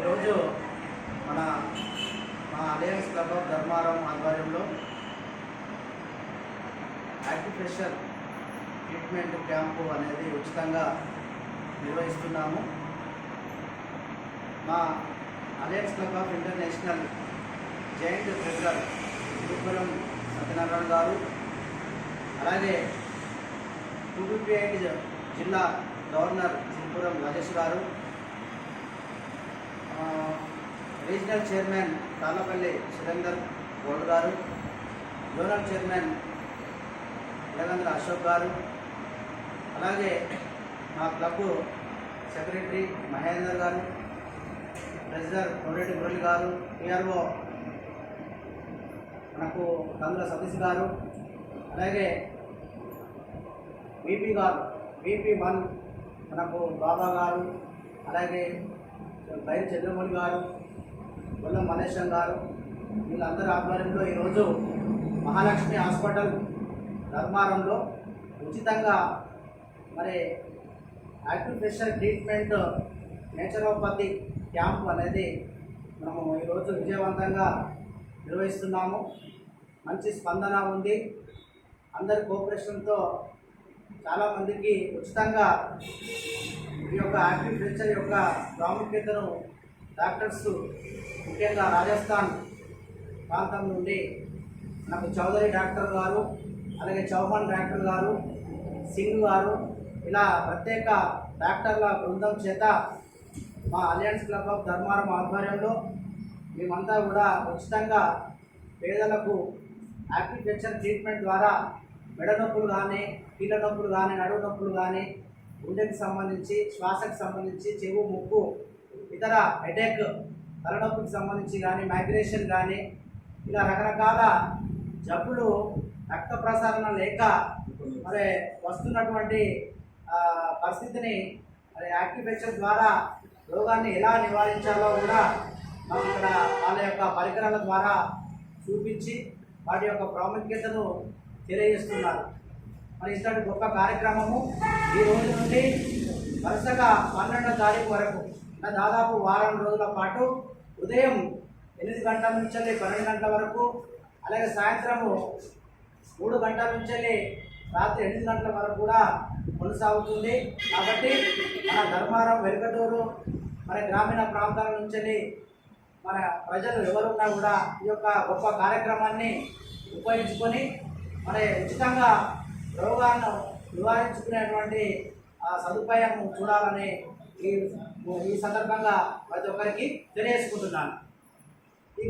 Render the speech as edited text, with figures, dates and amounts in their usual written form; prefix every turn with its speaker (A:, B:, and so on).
A: ఈరోజు మన మా అలయన్స్ క్లబ్ ఆఫ్ ధర్మారం ఆధ్వర్యంలో యాక్యుప్రెషర్ ట్రీట్మెంట్ క్యాంపు అనేది ఉచితంగా నిర్వహిస్తున్నాము. మా alliance club of international joint treasurer Tirupuram Satyanarayana గారు, అలాగే టీడీపీ జిల్లా గవర్నర్ తిరుపురం రాజేష్ గారు, రీజనల్ చైర్మన్ తాళ్ళపల్లి సురేందర్ గౌడ్ గారు, జోనల్ చైర్మన్ ఇలగంద్ర అశోక్ గారు, అలాగే మా క్లబ్ సెక్రటరీ మహేందర్ గారు, ట్రెజరర్ కోరెడ్డి మురళి గారు, పిఆర్ఓ మనకు కందుల సతీష్ గారు, అలాగే VP1 మనకు బాబా గారు, అలాగే బైరి చంద్రమౌళి గారు, గొల్లం మలేశం గారు, వీళ్ళందరూ ఆధ్వర్యంలో ఈరోజు మహాలక్ష్మి హాస్పిటల్ ధర్మారంలో ఉచితంగా మరి యాక్యుప్రెషర్ ట్రీట్మెంట్ నేచురోపతి క్యాంప్ అనేది మనము ఈరోజు విజయవంతంగా నిర్వహిస్తున్నాము. మంచి స్పందన ఉంది. అందరి కోఆపరేషన్తో చాలామందికి ఉచితంగా ఈ యొక్క యాక్యుప్రెషర్ యొక్క ప్రాముఖ్యతను డాక్టర్స్ ముఖ్యంగా రాజస్థాన్ ప్రాంతం నుండి మనకు చౌదరి డాక్టర్ గారు, అలాగే చౌహాన్ డాక్టర్ గారు, సింగ్ గారు, ఇలా ప్రత్యేక డాక్టర్ల బృందం చేత మా అలయన్స్ క్లబ్ ఆఫ్ ధర్మారం ఆధ్వర్యంలో మేమంతా కూడా ఉచితంగా పేదలకు యాక్యుప్రెషర్ ట్రీట్మెంట్ ద్వారా మెడ నొప్పులు కానీ, కీళ్ళ నొప్పులు కానీ, నడుము నొప్పులు కానీ, గుండెకి సంబంధించి, శ్వాసకు సంబంధించి, చెవు, ముక్కు, ఇతర హెడేక్, తలనొప్పికి సంబంధించి కానీ, మైగ్రేషన్ కానీ, ఇలా రకరకాల జబ్బులు రక్త ప్రసారణ లేక మరి వస్తున్నటువంటి పరిస్థితిని మరి యాక్యుప్రెషర్ ద్వారా రోగాన్ని ఎలా నివారించాలో కూడా మనం ఇక్కడ వాళ్ళ యొక్క పరికరాల ద్వారా చూపించి వాటి యొక్క ప్రాముఖ్యతను తెలియజేస్తున్నారు. మరి ఇట్లాంటి గొప్ప కార్యక్రమము ఈ రోజు నుండి వరుసగా 12వ తారీఖు వరకు దాదాపు వారం రోజుల పాటు ఉదయం 8 గంటల నుంచి 12 గంటల వరకు, అలాగే సాయంత్రము 3 గంటల నుంచి రాత్రి 8 గంటల వరకు కూడా కొనసాగుతుంది. కాబట్టి మన ధర్మారం, వెలుగటూరు, మన గ్రామీణ ప్రాంతాల నుంచి మన ప్రజలు ఎవరున్నా కూడా ఈ యొక్క గొప్ప కార్యక్రమాన్ని ఉపయోగించుకొని మరి ఉచితంగా రోగాలను నివారించుకునేటువంటి సదుపాయం చూడాలని ఈ సందర్భంగా ప్రతి ఒక్కరికి తెలియజేసుకుంటున్నాను.